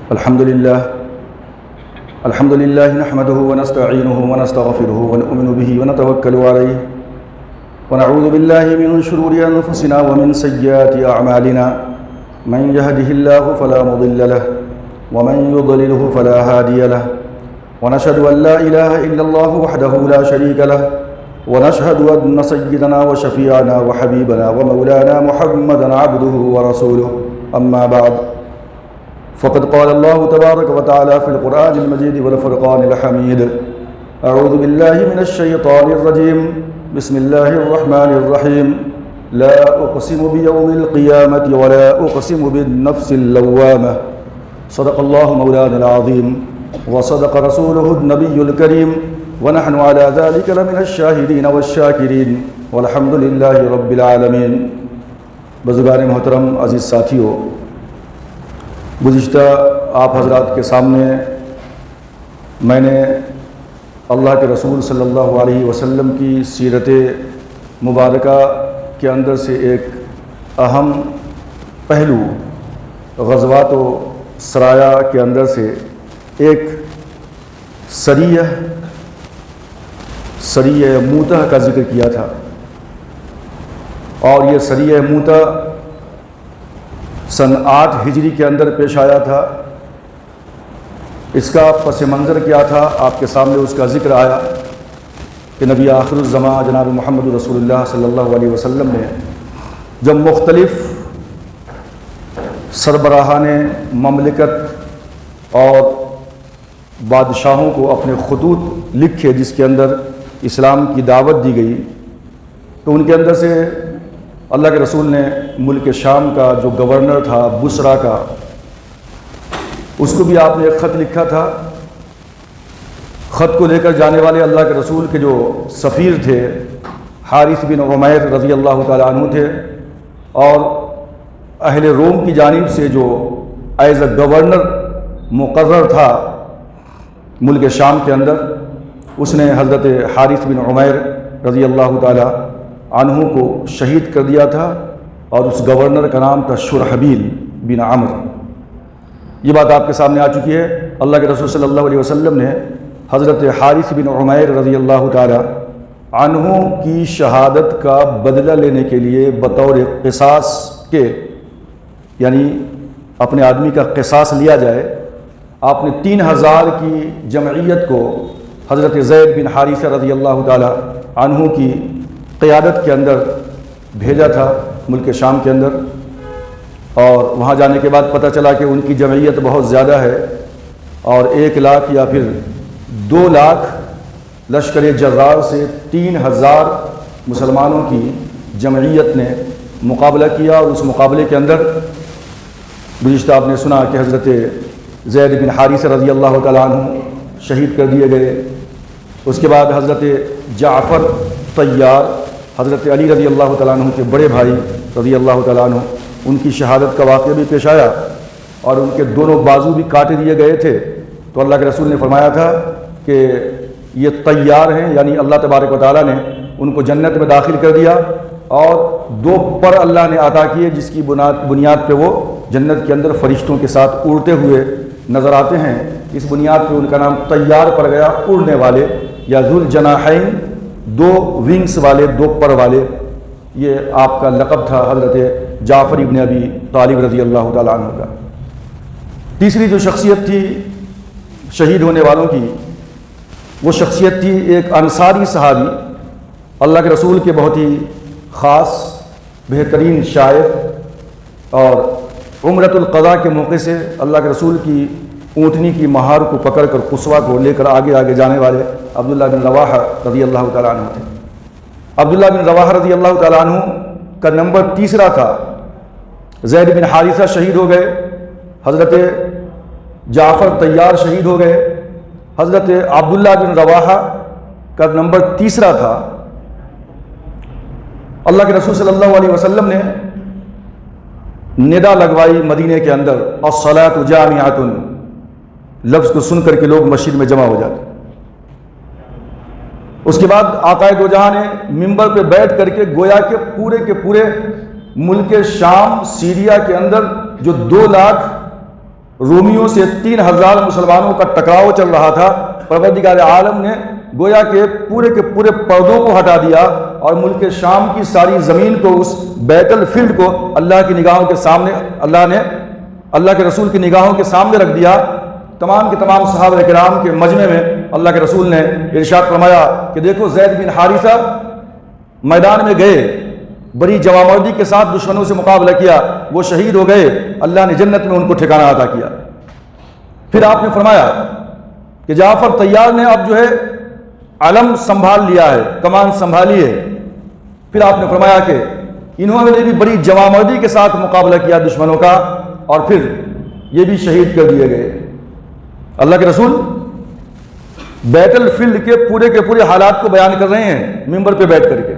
الحمد لله نحمده ونستعينه ونستغفره ونؤمن به ونتوكل عليه ونعوذ بالله من شرور أنفسنا ومن سيئات أعمالنا من يهده الله فلا مضل له ومن يضلله فلا هادي له ونشهد أن لا إله إلا الله وحده لا شريك له ونشهد أن سيدنا وشفيعنا وحبيبنا ومولانا محمدا عبده ورسوله أما بعد فقد قال الله تبارك وتعالى في القرآن المجيد والفرقان الحميد أعوذ بالله من الشيطان الرجيم بسم الله الرحمن الرحيم لا أقسم بيوم القيامة ولا أقسم بالنفس اللوامة صدق الله مولانا العظيم وصدق رسوله النبي الكريم ونحن على ذلك لمن الشاهدين والشاكرين والحمد لله رب العالمين. بزرگان محترم، عزیز ساتھیو، گزشتہ آپ حضرات کے سامنے میں نے اللہ کے رسول صلی اللہ علیہ وسلم کی سیرت مبارکہ کے اندر سے ایک اہم پہلو غزوات و سرایا کے اندر سے ایک سریہ موتہ کا ذکر کیا تھا، اور یہ سریہ موتہ سن 8 ہجری کے اندر پیش آیا تھا. اس کا پس منظر کیا تھا؟ آپ کے سامنے اس کا ذکر آیا کہ نبی آخر الزمان جناب محمد رسول اللہ صلی اللہ علیہ وسلم نے جب مختلف سربراہان مملکت اور بادشاہوں کو اپنے خطوط لکھے جس کے اندر اسلام کی دعوت دی گئی، تو ان کے اندر سے اللہ کے رسول نے ملک شام کا جو گورنر تھا بصرہ کا، اس کو بھی آپ نے ایک خط لکھا تھا. خط کو لے کر جانے والے اللہ کے رسول کے جو سفیر تھے حارث بن عمیر رضی اللہ تعالیٰ عنہ تھے، اور اہل روم کی جانب سے جو ایز اے گورنر مقرر تھا ملک شام کے اندر، اس نے حضرت حارث بن عمیر رضی اللہ تعالیٰ عنہ کو شہید کر دیا تھا، اور اس گورنر کا نام تھا شرحبیل بن عمرو. یہ بات آپ کے سامنے آ چکی ہے. اللہ کے رسول صلی اللہ علیہ وسلم نے حضرت حارث بن عمیر رضی اللہ تعالیٰ عنہ کی شہادت کا بدلہ لینے کے لیے بطور قصاص کے، یعنی اپنے آدمی کا قصاص لیا جائے، آپ نے 3000 کی جمعیت کو حضرت زید بن حارثہ رضی اللہ تعالیٰ عنہ کی قیادت کے اندر بھیجا تھا ملک شام کے اندر. اور وہاں جانے کے بعد پتہ چلا کہ ان کی جمعیت بہت زیادہ ہے، اور 1 لاکھ یا پھر 2 لاکھ لشکر جرار سے 3000 مسلمانوں کی جمعیت نے مقابلہ کیا. اور اس مقابلے کے اندر گزشتہ آپ نے سنا کہ حضرت زید بن حارثہ رضی اللہ تعالیٰ عنہ شہید کر دیے گئے. اس کے بعد حضرت جعفر طیار، حضرت علی رضی اللہ تعالیٰ عنہ کے بڑے بھائی رضی اللہ تعالیٰ عنہ، ان کی شہادت کا واقعہ بھی پیش آیا، اور ان کے دونوں بازو بھی کاٹ دیے گئے تھے. تو اللہ کے رسول نے فرمایا تھا کہ یہ طیار ہیں، یعنی اللہ تبارک و تعالیٰ نے ان کو جنت میں داخل کر دیا، اور 2 پر اللہ نے عطا کیے جس کی بنیاد پہ وہ جنت کے اندر فرشتوں کے ساتھ اڑتے ہوئے نظر آتے ہیں. اس بنیاد پہ ان کا نام طیار پڑ گیا، اڑنے والے یا ذو الجناحین، 2 ونگس والے، 2 پر والے. یہ آپ کا لقب تھا حضرت جعفر ابن ابی طالب رضی اللہ تعالیٰ عنہ کا. تیسری جو شخصیت تھی شہید ہونے والوں کی، وہ شخصیت تھی ایک انصاری صحابی، اللہ کے رسول کے بہت ہی خاص بہترین شاعر، اور عمرۃ القضاء کے موقع سے اللہ کے رسول کی اونٹنی کی مہار کو پکڑ کر قصوہ کو لے کر آگے جانے والے عبداللہ بن رواحہ رضی اللہ تعالیٰ عنہ تھے. عبداللہ بن رواحہ رضی اللہ تعالیٰ عنہ کا نمبر 3 تھا. زید بن حارثہ شہید ہو گئے، حضرت جعفر طیار شہید ہو گئے، حضرت عبداللہ بن رواحہ کا نمبر 3 تھا. اللہ کے رسول صلی اللہ علیہ وسلم نے ندا لگوائی مدینے کے اندر، الصلاۃ جامعۃ، لفظ کو سن کر کے لوگ مسجد میں جمع ہو جاتے. اس کے بعد آقا دو جہاں نے منبر پہ بیٹھ کر کے گویا کہ پورے ملک شام سیریا کے اندر جو 2 لاکھ رومیوں سے 3000 مسلمانوں کا ٹکراؤ چل رہا تھا، پروردگار عالم نے گویا کہ پورے کے پورے پردوں کو ہٹا دیا اور ملک شام کی ساری زمین کو، اس بیتل فیلڈ کو اللہ کی نگاہوں کے سامنے اللہ نے اللہ کے رسول کی نگاہوں کے سامنے رکھ دیا۔ تمام کے تمام صحابہ کرام کے مجمع میں اللہ کے رسول نے ارشاد فرمایا کہ دیکھو زید بن حارثہ میدان میں گئے، بڑی جوامردی کے ساتھ دشمنوں سے مقابلہ کیا، وہ شہید ہو گئے، اللہ نے جنت میں ان کو ٹھکانہ عطا کیا۔ پھر آپ نے فرمایا کہ جعفر طیار نے اب جو ہے علم سنبھال لیا ہے، کمان سنبھالی ہے۔ پھر آپ نے فرمایا کہ انہوں نے بھی بڑی جوامردی کے ساتھ مقابلہ کیا دشمنوں کا، اور پھر یہ بھی شہید کر دیے گئے۔ اللہ کے رسول بیتل فیلڈ کے پورے حالات کو بیان کر رہے ہیں ممبر پہ بیٹھ کر کے۔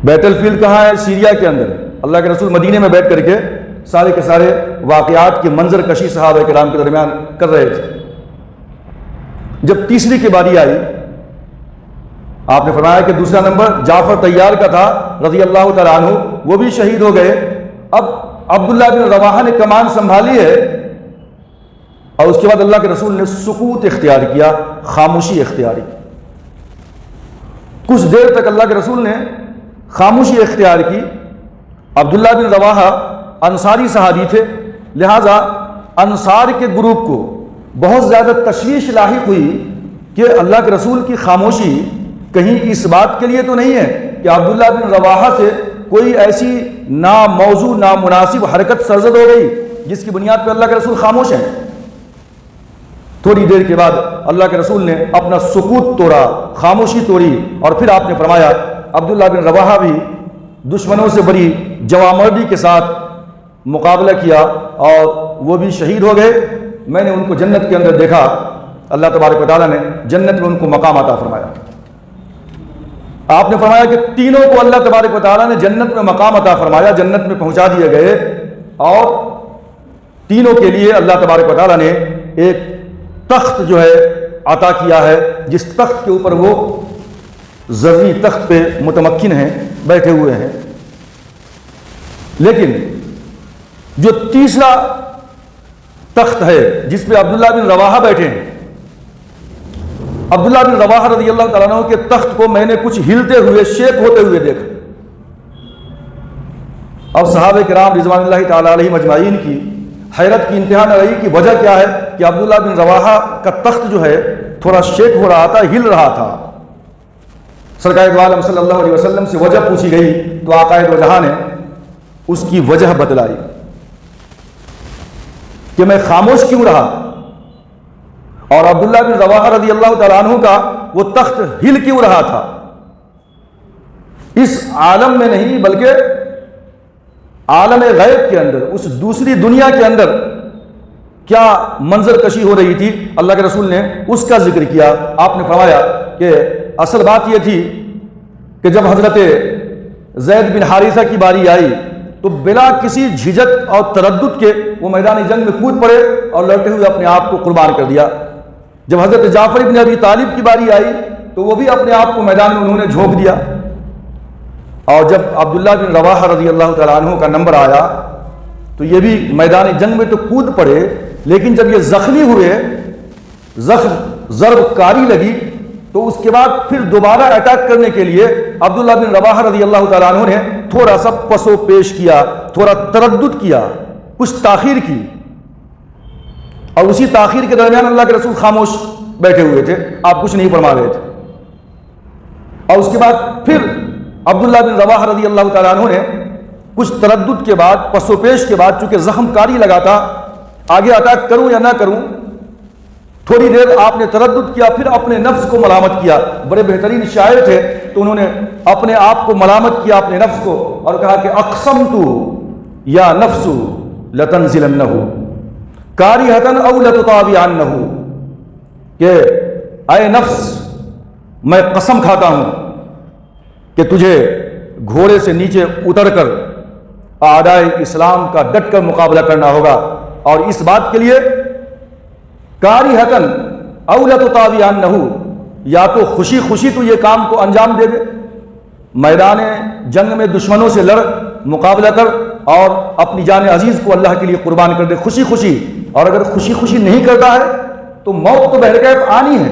بیتل فیلڈ کہاں ہے؟ سیریا کے اندر ہے۔ اللہ کے رسول مدینے میں بیٹھ کر کے سارے کے سارے واقعات کی منظر کشی صحابہ کرام کے درمیان کر رہے تھے۔ جب تیسری کی باری آئی، آپ نے فرمایا کہ دوسرا نمبر جعفر طیار کا تھا رضی اللہ تعالیٰ عنہ، وہ بھی شہید ہو گئے۔ اب عبداللہ بن رواحہ نے کمان سنبھالی ہے، اور اس کے بعد اللہ کے رسول نے سکوت اختیار کیا، خاموشی اختیار کی۔ کچھ دیر تک اللہ کے رسول نے خاموشی اختیار کی۔ عبداللہ بن رواحہ انصاری صحابی تھے، لہٰذا انصار کے گروپ کو بہت زیادہ تشویش لاحق ہوئی کہ اللہ کے رسول کی خاموشی کہیں اس بات کے لیے تو نہیں ہے کہ عبداللہ بن رواحہ سے کوئی ایسی ناموضوع نامناسب حرکت سرزد ہو گئی جس کی بنیاد پہ اللہ کے رسول خاموش ہیں۔ تھوڑی دیر کے بعد اللہ کے رسول نے اپنا سکوت توڑا، خاموشی توڑی، اور پھر آپ نے فرمایا عبداللہ بن رواحہ بھی دشمنوں سے بڑی جوامردی کے ساتھ مقابلہ کیا اور وہ بھی شہید ہو گئے۔ میں نے ان کو جنت کے اندر دیکھا، اللہ تبارک و تعالیٰ نے جنت میں ان کو مقام عطا فرمایا۔ آپ نے فرمایا کہ تینوں کو اللہ تبارک و تعالیٰ نے جنت میں مقام عطا فرمایا، جنت میں پہنچا دیے گئے، اور تینوں کے لیے اللہ تبارک و تعالیٰ نے ایک تخت جو ہے عطا کیا ہے، جس تخت کے اوپر وہ زرعی تخت پہ متمکن ہیں، بیٹھے ہوئے ہیں۔ لیکن جو تیسرا تخت ہے جس پہ عبداللہ بن رواحہ بیٹھے ہیں، عبداللہ بن رواحہ رضی اللہ تعالیٰ عنہ کے تخت کو میں نے کچھ ہلتے ہوئے، شیک ہوتے ہوئے دیکھا۔ اب صحابہ کرام رضوان اللہ تعالیٰ علیہ مجمعین کی حیرت کی انتہا نہ رہی کہ وجہ کیا ہے کہ عبداللہ بن رواحہ کا تخت جو ہے تھوڑا شیک ہو رہا تھا، ہل رہا تھا۔ سرکار دو عالم صلی اللہ علیہ وسلم سے وجہ پوچھی گئی تو آقا دو جہاں نے اس کی وجہ بتلائی کہ میں خاموش کیوں رہا، اور عبداللہ بن رواحہ رضی اللہ تعالیٰ عنہ کا وہ تخت ہل کیوں رہا تھا۔ اس عالم میں نہیں بلکہ عالم غیب کے اندر، اس دوسری دنیا کے اندر کیا منظر کشی ہو رہی تھی، اللہ کے رسول نے اس کا ذکر کیا۔ آپ نے فرمایا کہ اصل بات یہ تھی کہ جب حضرت زید بن حارثہ کی باری آئی تو بلا کسی جھجک اور تردد کے وہ میدان جنگ میں کود پڑے اور لڑتے ہوئے اپنے آپ کو قربان کر دیا۔ جب حضرت جعفر بن ابی طالب کی باری آئی تو وہ بھی اپنے آپ کو میدان میں انہوں نے جھونک دیا، اور جب عبداللہ بن رواحہ رضی اللہ تعالیٰ عنہ کا نمبر آیا تو یہ بھی میدان جنگ میں تو کود پڑے، لیکن جب یہ زخمی ہوئے، ضرب کاری لگی، تو اس کے بعد پھر دوبارہ اٹیک کرنے کے لیے عبداللہ بن رواحہ رضی اللہ تعالیٰ عنہ نے تھوڑا سا پس و پیش کیا، تھوڑا تردد کیا، کچھ تاخیر کی، اور اسی تاخیر کے درمیان اللہ کے رسول خاموش بیٹھے ہوئے تھے، آپ کچھ نہیں فرما رہے تھے۔ اور اس کے بعد پھر عبداللہ بن رواحہ رضی اللہ تعالیٰ عنہ نے کچھ تردد کے بعد، پس و پیش کے بعد، چونکہ زخم کاری لگا تھا، آگے اٹیک کروں یا نہ کروں، تھوڑی دیر آپ نے تردد کیا، پھر اپنے نفس کو ملامت کیا۔ بڑے بہترین شاعر تھے تو انہوں نے اپنے آپ کو ملامت کیا، اپنے نفس کو، اور کہا کہ اقسمت یا نفس لتنزلنہ کارہۃ او لتطاوعنہ، کہ اے نفس میں قسم کھاتا ہوں کہ تجھے گھوڑے سے نیچے اتر کر اعدائے اسلام کا ڈٹ کر مقابلہ کرنا ہوگا، اور اس بات کے لیے کارہۃ او لتطاوعنہ، یا تو خوشی خوشی تو یہ کام کو انجام دے دے، میدان جنگ میں دشمنوں سے لڑ، مقابلہ کر، اور اپنی جان عزیز کو اللہ کے لیے قربان کر دے خوشی خوشی، اور اگر خوشی خوشی نہیں کرتا ہے تو موت تو بہرکیف آنی ہے،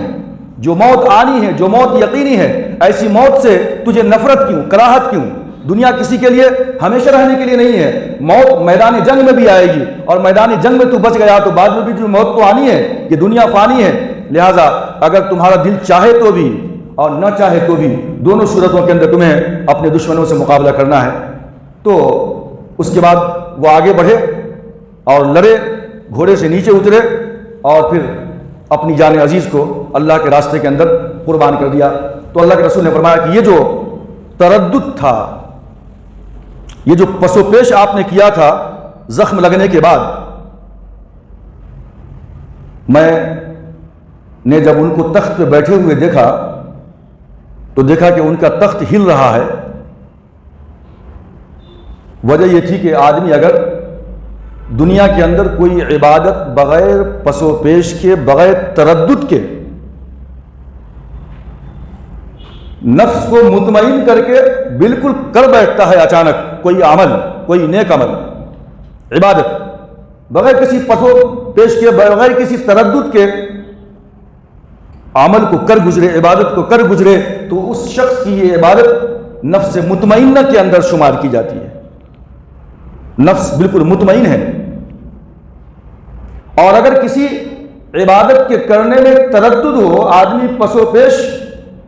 جو موت آنی ہے، جو موت یقینی ہے، ایسی موت سے تجھے نفرت کیوں، کراہت کیوں؟ دنیا کسی کے لیے ہمیشہ رہنے کے لیے نہیں ہے، موت میدان جنگ میں بھی آئے گی، اور میدان جنگ میں تو بچ گیا تو بعد میں بھی جو موت تو آنی ہے، یہ دنیا فانی ہے۔ لہٰذا اگر تمہارا دل چاہے تو بھی اور نہ چاہے تو بھی دونوں صورتوں کے اندر تمہیں اپنے دشمنوں سے مقابلہ کرنا ہے۔ تو اس کے بعد وہ آگے بڑھے اور لڑے، گھوڑے سے نیچے اترے اور پھر اپنی جان عزیز کو اللہ کے راستے کے اندر قربان کر دیا۔ تو اللہ کے رسول نے فرمایا کہ یہ جو تردد تھا، یہ جو پس و پیش آپ نے کیا تھا زخم لگنے کے بعد، میں نے جب ان کو تخت پہ بیٹھے ہوئے دیکھا تو دیکھا کہ ان کا تخت ہل رہا ہے۔ وجہ یہ تھی کہ آدمی اگر دنیا کے اندر کوئی عبادت بغیر پس و پیش کے، بغیر تردد کے، نفس کو مطمئن کر کے بالکل کر بیٹھتا ہے اچانک کوئی عمل، کوئی نیک عمل، عبادت، بغیر کسی پس و پیش کے، بغیر کسی تردد کے عمل کو کر گزرے، عبادت کو کر گزرے، تو اس شخص کی یہ عبادت نفس مطمئنہ کے اندر شمار کی جاتی ہے۔ نفس بالکل مطمئن ہے، اور اگر کسی عبادت کے کرنے میں تردد ہو، آدمی پس و پیش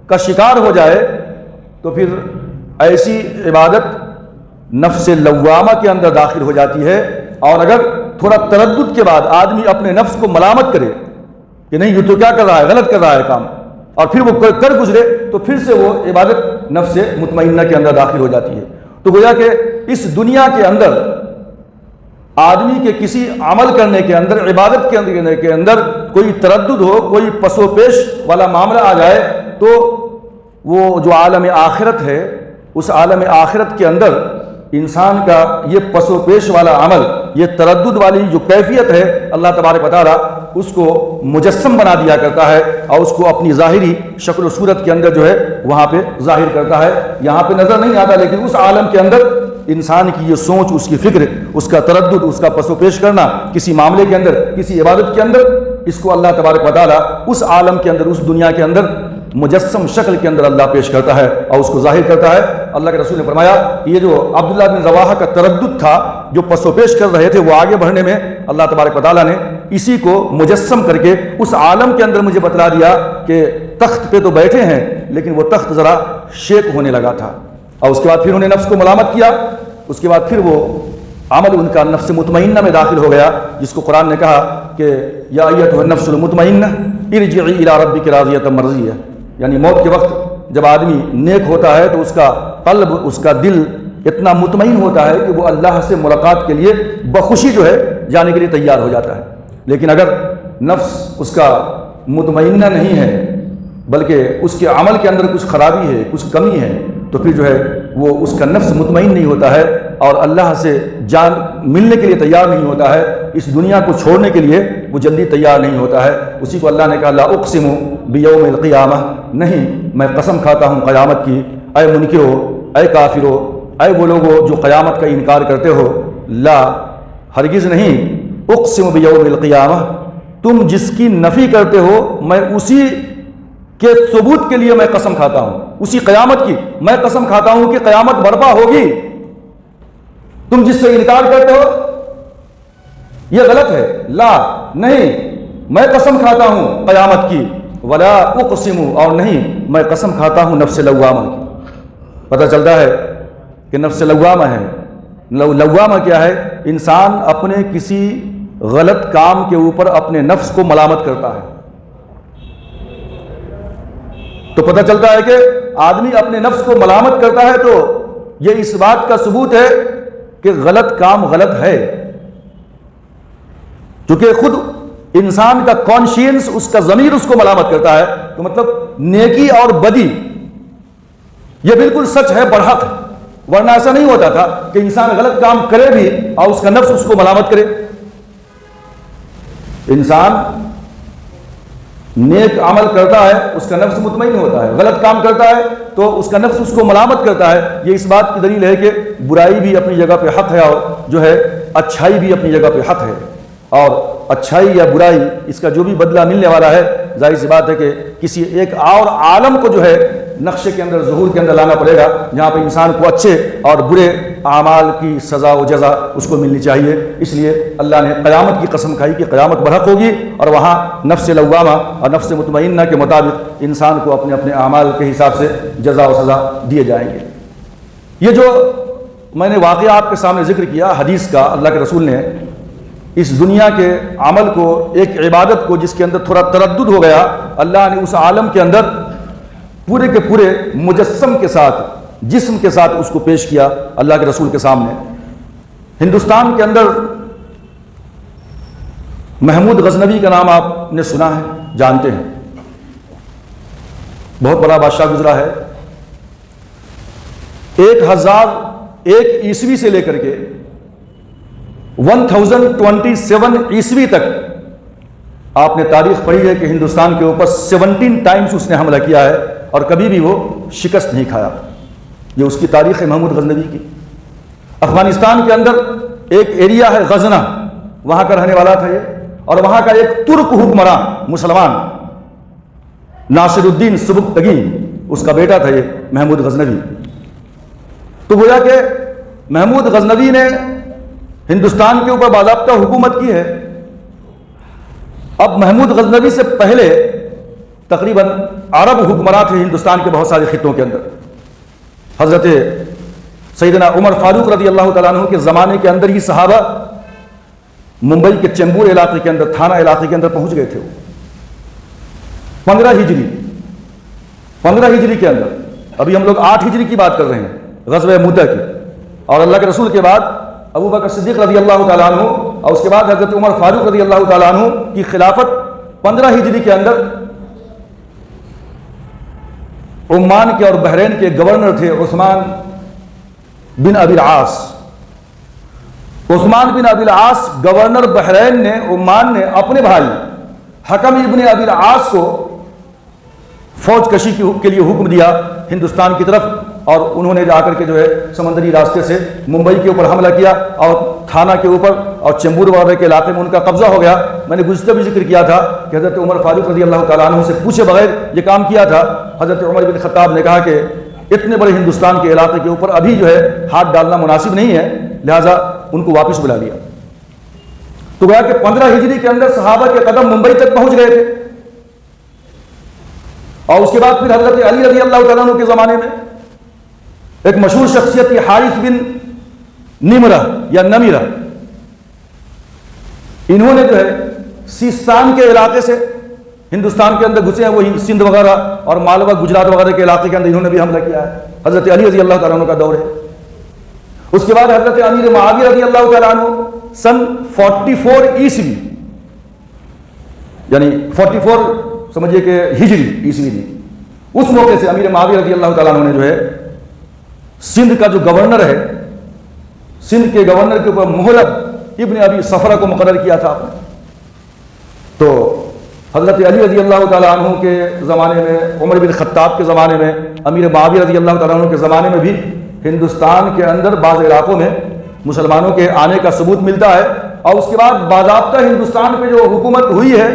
کا شکار ہو جائے، تو پھر ایسی عبادت نفس لوامہ کے اندر داخل ہو جاتی ہے۔ اور اگر تھوڑا تردد کے بعد آدمی اپنے نفس کو ملامت کرے کہ نہیں یہ تو کیا کر رہا ہے، غلط کر رہا ہے کام، اور پھر وہ کر گزرے، تو پھر سے وہ عبادت نفس مطمئنہ کے اندر داخل ہو جاتی ہے۔ تو گویا کہ اس دنیا کے اندر آدمی کے کسی عمل کرنے کے اندر، عبادت کے اندر کوئی تردد ہو، کوئی پس و پیش والا معاملہ آ جائے، تو وہ جو عالم آخرت ہے، اس عالم آخرت کے اندر انسان کا یہ پس و پیش والا عمل، یہ تردد والی جو کیفیت ہے، اللہ تبارک و تعالیٰ اس کو مجسم بنا دیا کرتا ہے، اور اس کو اپنی ظاہری شکل و صورت کے اندر جو ہے وہاں پہ ظاہر کرتا ہے۔ یہاں پہ نظر نہیں آتا، لیکن اس عالم کے اندر انسان کی یہ سوچ، اس کی فکر، اس کا تردد، اس کا پس و پیش کرنا کسی معاملے کے اندر، کسی عبادت کے اندر، اس کو اللہ تبارک و تعالیٰ اس عالم کے اندر، اس دنیا کے اندر مجسم شکل کے اندر اللہ پیش کرتا ہے اور اس کو ظاہر کرتا ہے۔ اللہ کے رسول نے فرمایا کہ یہ جو عبداللہ بن رواحہ کا تردد تھا، جو پس و پیش کر رہے تھے وہ آگے بڑھنے میں، اللہ تبارک و تعالیٰ نے اسی کو مجسم کر کے اس عالم کے اندر مجھے بتلا دیا کہ تخت پہ تو بیٹھے ہیں، لیکن وہ تخت ذرا شیک ہونے لگا تھا، اور اس کے بعد پھر انہیں نفس کو ملامت کیا، اس کے بعد پھر وہ عمل ان کا نفس مطمئنہ میں داخل ہو گیا، جس کو قرآن نے کہا کہ یا ایتھا النفس المطمئنہ ارجعی الی ربک راضیۃ مرضیہ، یعنی موت کے وقت جب آدمی نیک ہوتا ہے تو اس کا قلب، اس کا دل اتنا مطمئن ہوتا ہے کہ وہ اللہ سے ملاقات کے لیے بخوشی جو ہے جانے کے لیے تیار ہو جاتا ہے۔ لیکن اگر نفس اس کا مطمئنہ نہیں ہے، بلکہ اس کے عمل کے اندر کچھ خرابی ہے، کچھ کمی ہے، تو پھر جو ہے وہ اس کا نفس مطمئن نہیں ہوتا ہے اور اللہ سے جان ملنے کے لیے تیار نہیں ہوتا ہے، اس دنیا کو چھوڑنے کے لیے وہ جلدی تیار نہیں ہوتا ہے۔ اسی کو اللہ نے کہا لا اقسم بیوم القیامہ، نہیں میں قسم کھاتا ہوں قیامت کی، اے منکرو، اے کافرو، اے وہ لوگو جو قیامت کا انکار کرتے ہو، لا ہرگز نہیں، اقسم بیوم القیامہ، تم جس کی نفی کرتے ہو میں اسی کے ثبوت کے لیے میں قسم کھاتا ہوں، اسی قیامت کی میں قسم کھاتا ہوں کہ قیامت برپا ہوگی۔ تم جس سے انکار کرتے ہو یہ غلط ہے، لا نہیں، میں قسم کھاتا ہوں قیامت کی، ولا اقسم، اور نہیں میں قسم کھاتا ہوں نفس لوامہ کی۔ پتہ چلتا ہے کہ نفس لوامہ ہے، لوامہ کیا ہے؟ انسان اپنے کسی غلط کام کے اوپر اپنے نفس کو ملامت کرتا ہے۔ تو پتہ چلتا ہے کہ آدمی اپنے نفس کو ملامت کرتا ہے تو یہ اس بات کا ثبوت ہے کہ غلط کام غلط ہے، چونکہ خود انسان کا کانشینس، اس کا ضمیر اس کو ملامت کرتا ہے، تو مطلب نیکی اور بدی یہ بالکل سچ ہے، برحق ہے، ورنہ ایسا نہیں ہوتا تھا کہ انسان غلط کام کرے بھی اور اس کا نفس اس کو ملامت کرے۔ انسان نیک عمل کرتا ہے اس کا نفس مطمئن ہوتا ہے، غلط کام کرتا ہے تو اس کا نفس اس کو ملامت کرتا ہے۔ یہ اس بات کی دلیل ہے کہ برائی بھی اپنی جگہ پہ حق ہے اور جو ہے اچھائی بھی اپنی جگہ پہ حق ہے، اور اچھائی یا برائی اس کا جو بھی بدلہ ملنے والا ہے، ظاہر سی بات ہے کہ کسی ایک اور عالم کو جو ہے نقشے کے اندر، ظہور کے اندر لانا پڑے گا، جہاں پہ انسان کو اچھے اور برے اعمال کی سزا و جزا اس کو ملنی چاہیے۔ اس لیے اللہ نے قیامت کی قسم کھائی کہ قیامت برحق ہوگی، اور وہاں نفس لوامہ اور نفس مطمئنہ کے مطابق انسان کو اپنے اپنے اعمال کے حساب سے جزا و سزا دیے جائیں گے۔ یہ جو میں نے واقعہ آپ کے سامنے ذکر کیا حدیث کا، اللہ کے رسول نے اس دنیا کے عمل کو، ایک عبادت کو جس کے اندر تھوڑا تردد ہو گیا، اللہ نے اس عالم کے اندر پورے کے پورے مجسم کے ساتھ، جسم کے ساتھ اس کو پیش کیا اللہ کے رسول کے سامنے۔ ہندوستان کے اندر محمود غزنوی کا نام آپ نے سنا ہے، جانتے ہیں، بہت بڑا بادشاہ گزرا ہے۔ 1001 عیسوی سے لے کر کے 1027 عیسوی تک آپ نے تاریخ پڑھی ہے کہ ہندوستان کے اوپر 17 ٹائمز اس نے حملہ کیا ہے، اور کبھی بھی وہ شکست نہیں کھایا۔ یہ اس کی تاریخ ہے محمود غزنوی کی۔ افغانستان کے اندر ایک ایریا ہے غزنہ، وہاں کا رہنے والا تھا یہ، اور وہاں کا ایک ترک حکمراں مسلمان ناصر الدین سبکتگین، اس کا بیٹا تھا یہ محمود غزنوی۔ تو گویا کہ محمود غزنوی نے ہندوستان کے اوپر باضابطہ حکومت کی ہے۔ اب محمود غزنوی سے پہلے تقریباً عرب حکمراں تھے ہندوستان کے بہت سارے خطوں کے اندر۔ حضرت سیدنا عمر فاروق رضی اللہ تعالیٰ عنہ کے زمانے کے اندر ہی صحابہ ممبئی کے چیمبور علاقے کے اندر، تھانہ علاقے کے اندر پہنچ گئے تھے۔ 15 ہجری کے اندر، ابھی ہم لوگ 8 ہجری کی بات کر رہے ہیں، غزوہ موتہ کی، اور اللہ کے رسول کے بعد ابو بکر صدیق رضی اللہ تعالیٰ عنہ، اور اس کے بعد حضرت عمر فاروق رضی اللہ تعالیٰ عنہ کی خلافت 15 ہجری کے اندر عمان کے اور بحرین کے گورنر تھے عثمان بن ابی العاص۔ عثمان بن ابی العاص گورنر بحرین نے، عمان نے اپنے بھائی حکم ابن ابی العاص کو فوج کشی کے لیے حکم دیا ہندوستان کی طرف، اور انہوں نے جا کر کے جو ہے سمندری راستے سے ممبئی کے اوپر حملہ کیا، اور تھانہ کے اوپر اور چیمبور وغیرہ کے علاقے میں ان کا قبضہ ہو گیا۔ میں نے گزشتہ بھی ذکر کیا تھا کہ حضرت عمر فاروق رضی اللہ تعالیٰ عنہ سے پوچھے بغیر یہ کام کیا تھا۔ حضرت عمر بن خطاب نے کہا کہ اتنے بڑے ہندوستان کے علاقے کے اوپر ابھی جو ہے ہاتھ ڈالنا مناسب نہیں ہے، لہٰذا ان کو واپس بلا لیا۔ تو گویا کہ 15 ہجری کے اندر صحابہ کے قدم ممبئی تک پہنچ گئے تھے، اور اس کے بعد پھر حضرت علی رضی اللہ تعالیٰ عنہ کے زمانے میں ایک مشہور شخصیت تھی حارث بن نمرہ یا نمیرہ، انہوں نے جو ہے سیستان کے علاقے سے ہندوستان کے اندر گھسے ہیں، وہ سندھ وغیرہ اور مالوا گجرات وغیرہ کے علاقے کے اندر انہوں نے بھی حملہ کیا ہے۔ حضرت علی رضی اللہ تعالیٰ عنہ کا دور ہے۔ اس کے بعد حضرت امیر معاویہ رضی اللہ تعالیٰ عنہ سن 44 عیسوی، یعنی 44 سمجھیے کہ ہجری عیسوی نہیں، اس موقع سے امیر معاویہ رضی اللہ تعالیٰ عنہ نے جو ہے سندھ کا جو گورنر ہے، سندھ کے گورنر کے اوپر محلب ابن ابی صفرہ کو مقرر کیا تھا آپ نے۔ تو حضرت علی رضی اللہ تعالیٰ عنہ کے زمانے میں، عمر بن خطاب کے زمانے میں، امیر معاویہ رضی اللہ تعالیٰ عنہ کے زمانے میں بھی ہندوستان کے اندر بعض علاقوں میں مسلمانوں کے آنے کا ثبوت ملتا ہے، اور اس کے بعد باضابطہ ہندوستان پہ جو حکومت ہوئی ہے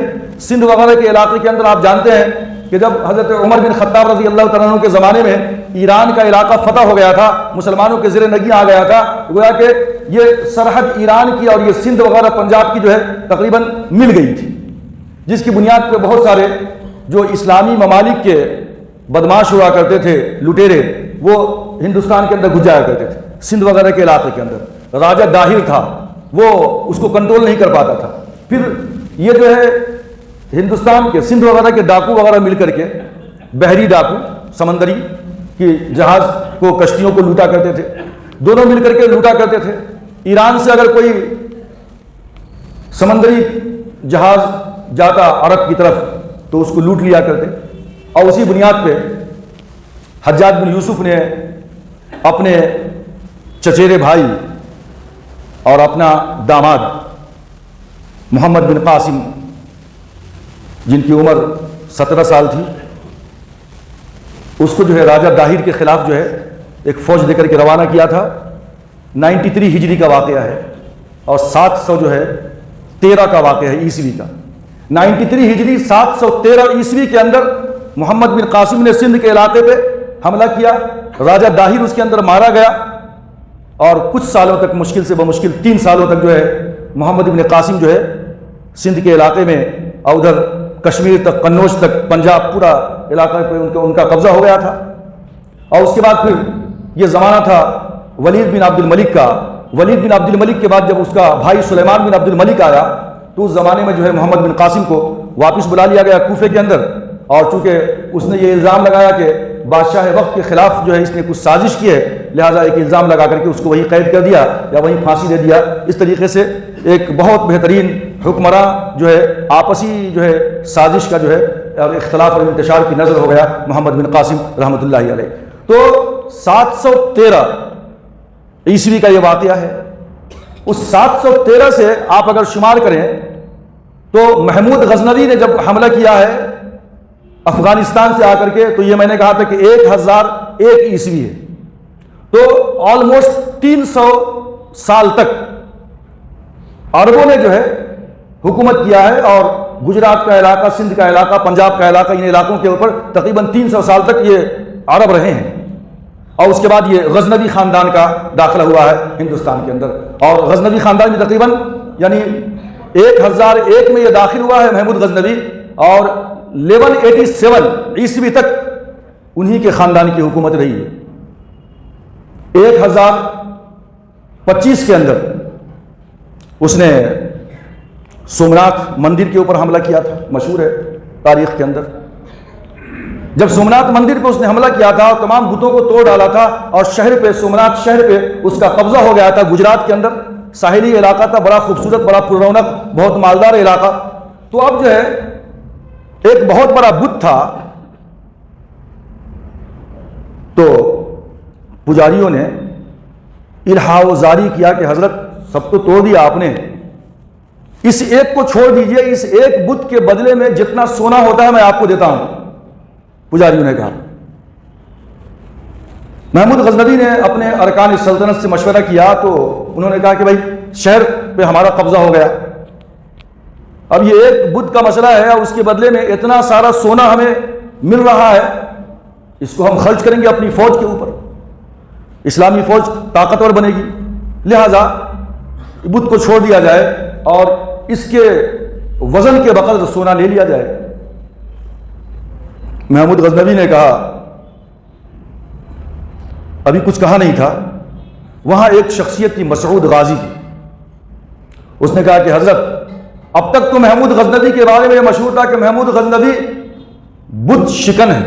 سندھ وغیرہ کے علاقے کے اندر، آپ جانتے ہیں کہ جب حضرت عمر بن خطاب رضی اللہ تعالیٰ عنہ کے زمانے میں ایران کا علاقہ فتح ہو گیا تھا، مسلمانوں کے زیر نگین آ گیا تھا، گویا کہ یہ سرحد ایران کی اور یہ سندھ وغیرہ پنجاب کی جو ہے تقریباً مل گئی تھی، جس کی بنیاد پہ بہت سارے جو اسلامی ممالک کے بدماش ہوا کرتے تھے، لٹیرے، وہ ہندوستان کے اندر گھس جایا کرتے تھے۔ سندھ وغیرہ کے علاقے کے اندر راجہ داہر تھا، وہ اس کو کنٹرول نہیں کر پاتا تھا۔ پھر یہ جو ہے ہندوستان کے سندھ وغیرہ کے ڈاکو وغیرہ مل کر کے، بحری ڈاکو، سمندری کی جہاز کو، کشتیوں کو لوٹا کرتے تھے، دونوں مل کر کے لوٹا کرتے تھے۔ ایران سے اگر کوئی سمندری جہاز جاتا عرب کی طرف تو اس کو لوٹ لیا کرتے، اور اسی بنیاد پہ حجاج بن یوسف نے اپنے چچیرے بھائی اور اپنا داماد محمد بن قاسم، جن کی عمر 17 سال تھی، اس کو جو ہے راجہ داہر کے خلاف جو ہے ایک فوج دے کر کے روانہ کیا تھا، 93 ہجری کا واقعہ ہے اور 713 کا واقعہ ہے عیسوی کا۔ 93 ہجری 713 عیسوی کے اندر محمد بن قاسم نے سندھ کے علاقے پہ حملہ کیا، راجہ داہر اس کے اندر مارا گیا، اور کچھ سالوں تک، مشکل سے بمشکل 3 سالوں تک جو ہے محمد بن قاسم جو ہے سندھ کے علاقے میں اور ادھر کشمیر تک، قنوج تک، پنجاب، پورا علاقہ پہ ان کا قبضہ ہو گیا تھا۔ اور اس کے بعد پھر یہ زمانہ تھا ولید بن عبد الملک کا۔ ولید بن عبد الملک کے بعد جب اس کا بھائی سلیمان بن عبد الملک آیا تو اس زمانے میں جو ہے محمد بن قاسم کو واپس بلا لیا گیا کوفے کے اندر، اور چونکہ اس نے یہ الزام لگایا کہ بادشاہ وقت کے خلاف جو ہے اس نے کچھ سازش کی ہے، لہٰذا ایک الزام لگا کر کے اس کو وہیں قید کر دیا یا وہیں پھانسی دے دیا۔ اس طریقے سے ایک بہت بہترین حکمراں جو ہے آپسی جو ہے سازش کا جو ہے اور اختلاف اور انتشار کی نظر ہو گیا محمد بن قاسم رحمۃ اللہ علیہ۔ تو 713 عیسوی کا یہ واقعہ ہے۔ اس 713 سے آپ اگر شمار کریں تو محمود غزنوی نے جب حملہ کیا ہے افغانستان سے آ کر کے، تو یہ میں نے کہا تھا کہ 1001 عیسوی ہے، تو آلموسٹ 300 سال تک عربوں نے جو ہے حکومت کیا ہے، اور گجرات کا علاقہ، سندھ کا علاقہ، پنجاب کا علاقہ، ان علاقوں کے اوپر تقریباً 300 سال تک یہ عرب رہے ہیں۔ اور اس کے بعد یہ غزنوی خاندان کا داخلہ ہوا ہے ہندوستان کے اندر، اور غزنوی خاندان میں تقریباً یعنی 1001 میں یہ داخل ہوا ہے محمود غزنوی، اور 1187 عیسوی تک انہی کے خاندان کی حکومت رہی ہے۔ 1025 کے اندر اس نے سومناتھ مندر کے اوپر حملہ کیا تھا، مشہور ہے تاریخ کے اندر۔ جب سومناتھ مندر پہ اس نے حملہ کیا تھا اور تمام بتوں کو توڑ ڈالا تھا، اور شہر پہ، سومناتھ شہر پہ اس کا قبضہ ہو گیا تھا، گجرات کے اندر ساحلی علاقہ تھا، بڑا خوبصورت، بڑا پر رونق، بہت مالدار علاقہ، تو اب جو ہے ایک بہت بڑا بت تھا، تو پجاریوں نے الہا و زاری کیا کہ حضرت سب تو توڑ دیا آپ نے، اس ایک کو چھوڑ دیجئے، اس ایک بت کے بدلے میں جتنا سونا ہوتا ہے میں آپ کو دیتا ہوں۔ پجاریوں نے کہا۔ محمود غزنوی نے اپنے ارکان سلطنت سے مشورہ کیا تو انہوں نے کہا کہ بھائی شہر پہ ہمارا قبضہ ہو گیا، اب یہ ایک بت کا مسئلہ ہے اور اس کے بدلے میں اتنا سارا سونا ہمیں مل رہا ہے، اس کو ہم خرچ کریں گے اپنی فوج کے اوپر، اسلامی فوج طاقتور بنے گی، لہذا بت کو چھوڑ دیا جائے اور اس کے وزن کے بقدر سونا لے لیا جائے۔ محمود غزنوی نے کہا، ابھی کچھ کہا نہیں تھا، وہاں ایک شخصیت تھی مسعود غازی کی، اس نے کہا کہ حضرت اب تک تو محمود غزنوی کے بارے میں یہ مشہور تھا کہ محمود غزنوی بت شکن ہے،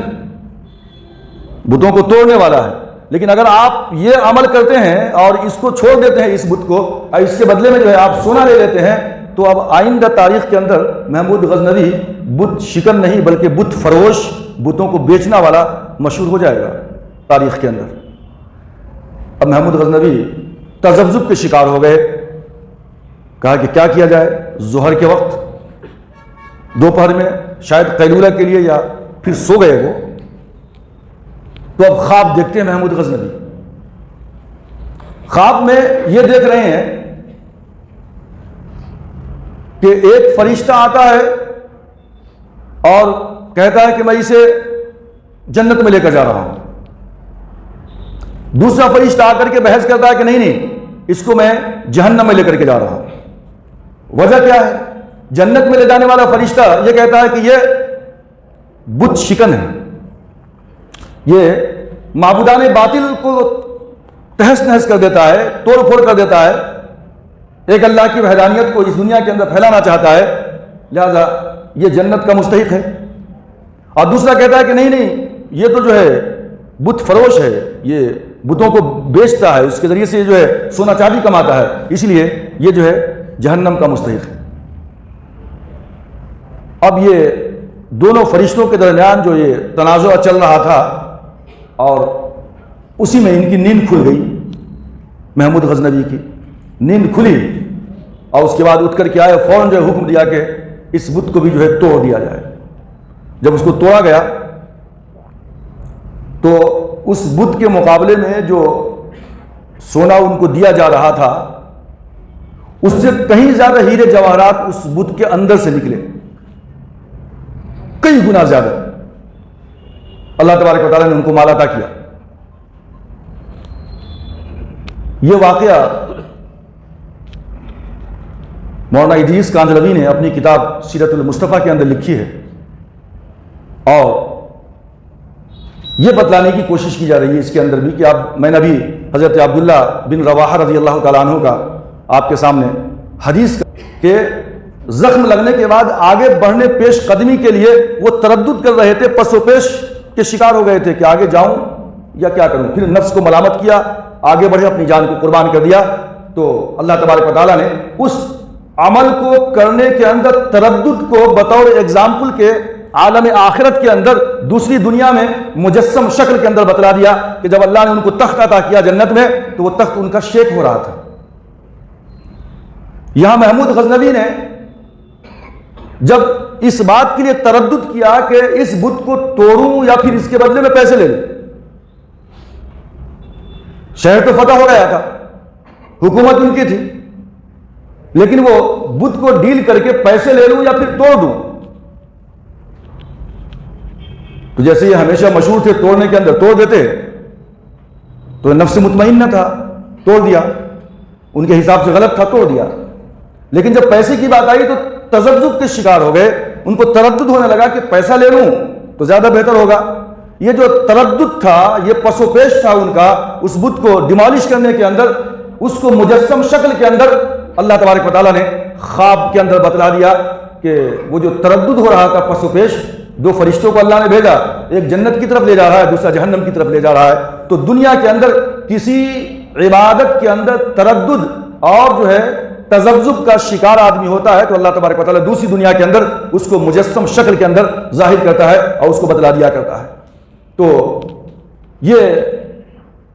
بتوں کو توڑنے والا ہے، لیکن اگر آپ یہ عمل کرتے ہیں اور اس کو چھوڑ دیتے ہیں، اس بت کو، اور اس کے بدلے میں جو ہے آپ سونا لے لیتے ہیں، تو اب آئندہ تاریخ کے اندر محمود غزنوی بت شکن نہیں بلکہ بت فروش، بتوں کو بیچنا والا مشہور ہو جائے گا تاریخ کے اندر۔ اب محمود غزنوی تذبذب کے شکار ہو گئے، کہا کہ کیا کیا جائے، ظہر کے وقت، دوپہر میں شاید قیلولہ کے لیے یا پھر سو گئے وہ، تو اب خواب دیکھتے ہیں محمود غزنوی، خواب میں یہ دیکھ رہے ہیں کہ ایک فرشتہ آتا ہے اور کہتا ہے کہ میں اسے جنت میں لے کر جا رہا ہوں، دوسرا فرشتہ آ کر کے بحث کرتا ہے کہ نہیں نہیں، اس کو میں جہنم میں لے کر کے جا رہا ہوں۔ وجہ کیا ہے؟ جنت میں لے جانے والا فرشتہ یہ کہتا ہے کہ یہ بت شکن ہے، یہ معبودان باطل کو تہس نہس کر دیتا ہے، توڑ پھوڑ کر دیتا ہے، ایک اللہ کی وحدانیت کو اس دنیا کے اندر پھیلانا چاہتا ہے، لہذا یہ جنت کا مستحق ہے۔ اور دوسرا کہتا ہے کہ نہیں نہیں، یہ تو جو ہے بت فروش ہے، یہ بتوں کو بیچتا ہے، اس کے ذریعے سے جو ہے سونا چاندی کماتا ہے، اس لیے یہ جو ہے جہنم کا مستحق ہے۔ اب یہ دونوں فرشتوں کے درمیان جو یہ تنازع چل رہا تھا، اور اسی میں ان کی نیند کھل گئی، محمود غزنوی کی نیند کھلی، اور اس کے بعد اٹھ کر کے آئے، فوراً جو ہے حکم دیا کہ اس بت کو بھی جو ہے توڑ دیا جائے۔ جب اس کو توڑا گیا تو اس بت کے مقابلے میں جو سونا ان کو دیا جا رہا تھا اس سے کہیں زیادہ ہیرے جواہرات اس بت کے اندر سے نکلے، کئی گنا زیادہ۔ اللہ تبارک و تعالیٰ نے ان کو مال عطا کیا۔ یہ واقعہ مولانا ادریس کاندھلوی نے اپنی کتاب سیرت المصطفیٰ کے اندر لکھی ہے، اور یہ بتلانے کی کوشش کی جا رہی ہے اس کے اندر بھی کہ میں نے ابھی حضرت عبداللہ بن رواحہ رضی اللہ تعالیٰ عنہ کا آپ کے سامنے حدیث کہ زخم لگنے کے بعد آگے بڑھنے پیش قدمی کے لیے وہ تردد کر رہے تھے، پس و پیش کے شکار ہو گئے تھے کہ آگے جاؤں یا کیا کروں۔ پھر نفس کو ملامت کیا، آگے بڑھے، اپنی جان کو قربان کر دیا۔ تو اللہ تبارک و تعالیٰ نے اس عمل کو کرنے کے اندر تردد کو بطور ایگزامپل کے عالم آخرت کے اندر دوسری دنیا میں مجسم شکل کے اندر بتلا دیا کہ جب اللہ نے ان کو تخت عطا کیا جنت میں تو وہ تخت ان کا شیک ہو رہا تھا۔ یہاں محمود غزنوی نے جب اس بات کے لیے تردد کیا کہ اس بت کو توڑوں یا پھر اس کے بدلے میں پیسے لے لوں، شہر تو فتح ہو گیا تھا، حکومت ان کی تھی، لیکن وہ بت کو ڈیل کر کے پیسے لے لوں یا پھر توڑ دوں، تو جیسے یہ ہمیشہ مشہور تھے توڑنے کے اندر، توڑ دیتے تو نفس مطمئن نہ تھا، توڑ دیا، ان کے حساب سے غلط تھا، توڑ دیا۔ لیکن جب پیسے کی بات آئی تو تذبذب کے شکار ہو گئے، ان کو تردد ہونے لگا کہ پیسہ لے لوں تو زیادہ بہتر ہوگا۔ یہ جو تردد تھا، یہ پس و پیش تھا ان کا اس بت کو ڈیمالش کرنے کے اندر، اس کو مجسم شکل کے اندر اللہ تبارک و تعالیٰ نے خواب کے اندر بتلا دیا کہ وہ جو تردد ہو رہا تھا پس و پیش، دو فرشتوں کو اللہ نے بھیجا، ایک جنت کی طرف لے جا رہا ہے، دوسرا جہنم کی طرف لے جا رہا ہے۔ تو دنیا کے اندر کسی عبادت کے اندر تردد اور جو ہے تذبذب کا شکار آدمی ہوتا ہے تو اللہ تبارک و تعالیٰ دوسری دنیا کے اندر اس کو مجسم شکل کے اندر ظاہر کرتا ہے اور اس کو بتلا دیا کرتا ہے۔ تو یہ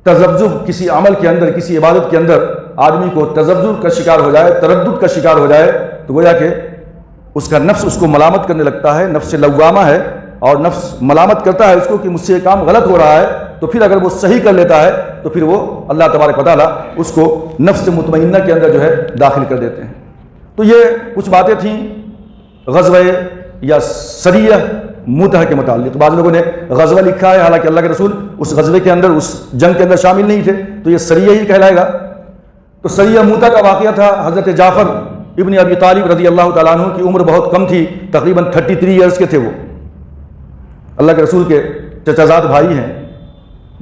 تذبذب کسی عمل کے اندر، کسی عبادت کے اندر آدمی کو تذبذب کا شکار ہو جائے، تردد کا شکار ہو جائے تو گویا کہ اس کا نفس اس کو ملامت کرنے لگتا ہے، نفس لوامہ ہے، اور نفس ملامت کرتا ہے اس کو کہ مجھ سے یہ کام غلط ہو رہا ہے، تو پھر اگر وہ صحیح کر لیتا ہے تو پھر وہ اللہ تبارک و تعالیٰ اس کو نفس مطمئنہ کے اندر جو ہے داخل کر دیتے ہیں۔ تو یہ کچھ باتیں تھیں غزوہ یا سریہ موتہ کے متعلق۔ بعض لوگوں نے غزوہ لکھا ہے، حالانکہ اللہ کے رسول اس غزوے کے اندر، اس جنگ کے اندر شامل نہیں تھے، تو یہ سریہ ہی کہلائے گا۔ تو سریہ موتہ کا واقعہ تھا، حضرت جعفر ابن ابی طالب رضی اللہ تعالیٰ عنہ کی عمر بہت کم تھی، تقریباً 33 ایئرز کے تھے وہ، اللہ کے رسول کے چچازاد بھائی ہیں۔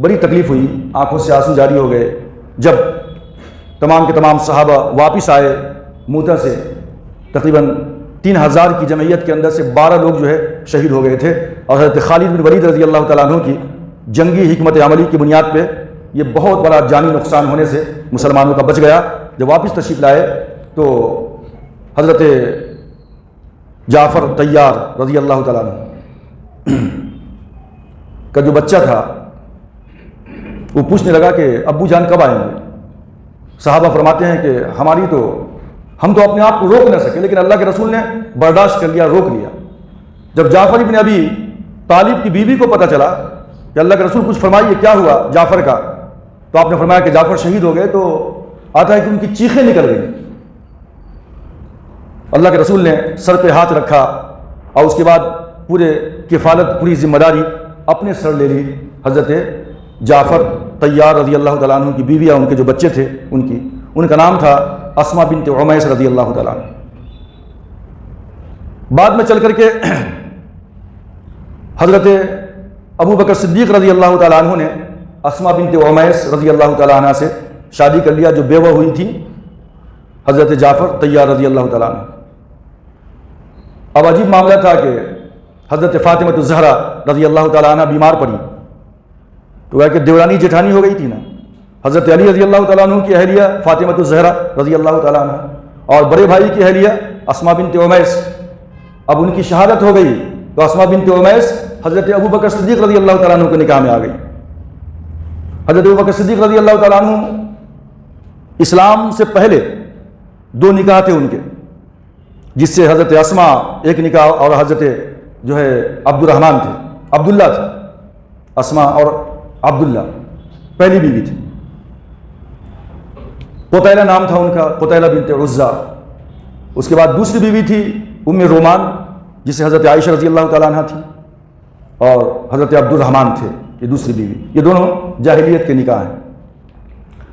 بڑی تکلیف ہوئی، آنکھوں سے آنسو جاری ہو گئے جب تمام کے تمام صحابہ واپس آئے موتہ سے۔ تقریباً 3000 کی جمعیت کے اندر سے 12 لوگ جو ہے شہید ہو گئے تھے، اور حضرت خالد بن ولید رضی اللہ تعالیٰ عنہ کی جنگی حکمت عملی کی بنیاد پہ یہ بہت بڑا جانی نقصان ہونے سے مسلمانوں کا بچ گیا۔ جب واپس تشریف لائے تو حضرت جعفر طیار رضی اللہ تعالیٰ عنہ کا جو بچہ تھا وہ پوچھنے لگا کہ ابو جان کب آئیں گے؟ صحابہ فرماتے ہیں کہ ہم تو اپنے آپ کو روک نہ سکے، لیکن اللہ کے رسول نے برداشت کر لیا، روک لیا۔ جب جعفر ابن ابی طالب کی بیوی کو پتہ چلا کہ اللہ کے رسول کچھ فرمائیے کیا ہوا جعفر کا، تو آپ نے فرمایا کہ جعفر شہید ہو گئے، تو آتا ہے کہ ان کی چیخیں نکل گئیں۔ اللہ کے رسول نے سر پہ ہاتھ رکھا اور اس کے بعد پورے کفالت، پوری ذمہ داری اپنے سر لے لی۔ حضرت جعفر طیار رضی اللہ تعالیٰ عنہ کی بیوی اور ان کے جو بچے تھے ان کا نام تھا اسما بنت عمیس رضی اللہ تعالیٰ عنہ۔ بعد میں چل کر کے حضرت ابو بکر صدیق رضی اللہ تعالیٰ عنہ نے اسما بنت عمیس رضی اللہ تعالیٰ عنہ سے شادی کر لیا، جو بیوہ ہوئی تھی حضرت جعفر طیار رضی اللہ تعالیٰ عنہ۔ اب عجیب معاملہ تھا کہ حضرت فاطمہ الزہرا رضی اللہ تعالیٰ عنہ بیمار پڑی، تو کہ دیورانی جیٹھانی ہو گئی تھی نا، حضرت علی رضی اللہ تعالیٰ عنہ کی اہلیہ فاطمہ الزہرا رضی اللہ تعالیٰ عنہ، اور بڑے بھائی کی اہلیہ اسما بنت عمیس۔ اب ان کی شہادت ہو گئی تو اسما بنت عمیس حضرت ابو بکر صدیق رضی اللہ تعالیٰ عنہ کے نکاح میں آ گئی۔ حضرت ابو بکر صدیق رضی اللہ تعالیٰ عنہ اسلام سے پہلے 2 نکاح تھے ان کے، جس سے حضرت اسما ایک نکاح اور حضرت جو ہے عبد الرحمن تھے، عبداللہ تھے، اسما اور عبداللہ پہلی بیوی تھی۔ قتیلہ نام تھا ان کا، قتیلہ بنت عزہ۔ اس کے بعد دوسری بیوی تھی ام رومان، جسے حضرت عائشہ رضی اللہ تعالیٰ عنہ تھی، اور حضرت عبد الرحمن تھے، یہ دوسری بیوی۔ یہ دونوں جاہلیت کے نکاح ہیں۔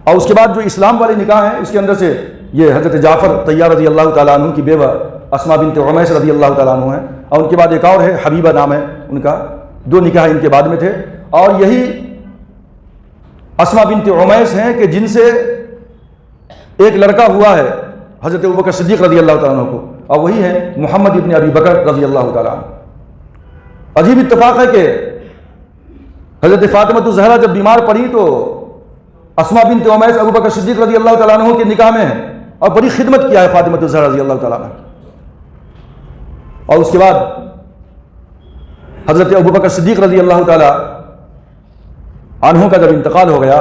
اور اس کے بعد جو اسلام والے نکاح ہیں، اس کے اندر سے یہ حضرت جعفر طیار رضی اللہ تعالیٰ عنہ کی بیوہ اسماء بنت عمیس رضی اللہ تعالیٰ عنہ ہیں، اور ان کے بعد ایک اور ہے حبیبہ نام ہے ان کا۔ دو نکاح ان کے بعد میں تھے، اور یہی اسماء بنت عمیس ہیں کہ جن سے ایک لڑکا ہوا ہے حضرت ابوبکر صدیق رضی اللہ تعالیٰ عنہ کو، اور وہی ہے محمد ابن ابی بکر رضی اللہ تعالیٰ عنہ۔ عجیب اتفاق ہے کہ حضرت فاطمہ الزہرا جب بیمار پڑی تو اسماء بنت عمیس ابوبکر صدیق رضی اللہ تعالیٰ عنہ کے نکاح میں ہے، اور بڑی خدمت کیا ہے فاطمہ الزہرا رضی اللہ تعالیٰ عنہ۔ اور اس کے بعد حضرت ابوبکر صدیق رضی اللہ تعالیٰ عنہ کا جب انتقال ہو گیا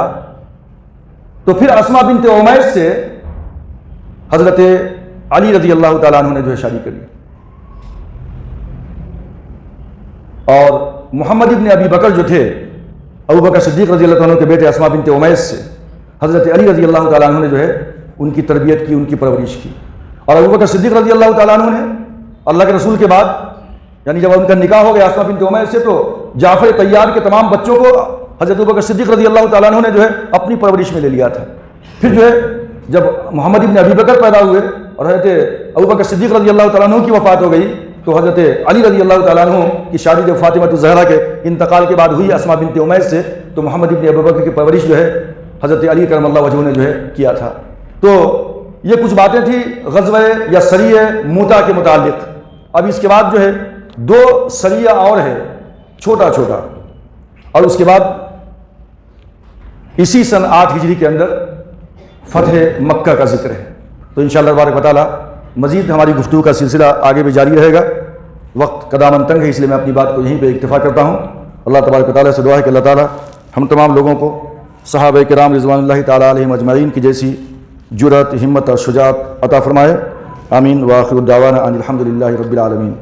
تو پھر اسماء بنت عمیس سے حضرت علی رضی اللہ تعالیٰ عنہ نے جو ہے شادی کر لی، اور محمد ابن ابی بکر جو تھے ابوبکر صدیق رضی اللہ عنہ کے بیٹے اسماء بنت عمیس سے حضرت علی رضی اللہ تعالیٰ عنہ نے جو ہے ان کی تربیت کی، ان کی پرورش کی۔ اور ابوبکر صدیق رضی اللہ تعالیٰ عنہ نے اللہ کے رسول کے بعد، یعنی جب ان کا نکاح ہو گیا اسماء بنت عمیس سے، تو جعفر طیار کے تمام بچوں کو حضرت ابوبکر صدیق رضی اللہ تعالیٰ عنہ نے جو ہے اپنی پرورش میں لے لیا تھا۔ پھر جو ہے جب محمد ابن ابی بکر پیدا ہوئے اور حضرت ابوبکر صدیق رضی اللہ تعالیٰ عنہ کی وفات ہو گئی، تو حضرت علی رضی اللہ تعالیٰ عنہ کی شادی جب فاطمہ الزہرا کے انتقال کے بعد ہوئی اسماء بنت عمیس سے، تو محمد ابن ابی بکر کی پرورش جو ہے حضرت علی کرم اللہ وجہہ نے جو ہے کیا تھا۔ تو یہ کچھ باتیں تھیں غزوہ یا سریہ موتا کے متعلق۔ اب اس کے بعد جو ہے دو سریہ اور ہے چھوٹا چھوٹا، اور اس کے بعد اسی سن 8 ہجری کے اندر فتح مکہ کا ذکر ہے۔ تو انشاءاللہ تبارک و تعالیٰ مزید ہماری گفتگو کا سلسلہ آگے بھی جاری رہے گا۔ وقت کا دامن تنگ ہے، اس لیے میں اپنی بات کو یہیں پہ اکتفا کرتا ہوں۔ اللہ تبارک و تعالیٰ سے دعا ہے کہ اللہ تعالیٰ ہم تمام لوگوں کو صحابہ کرام رضوان اللہ تعالیٰ علیہم اجمعین کی جیسی جرأت، ہمت اور شجاعت عطا فرمائے۔ آمین۔ وآخر الدعوانا ان الحمد للہ رب العالمین۔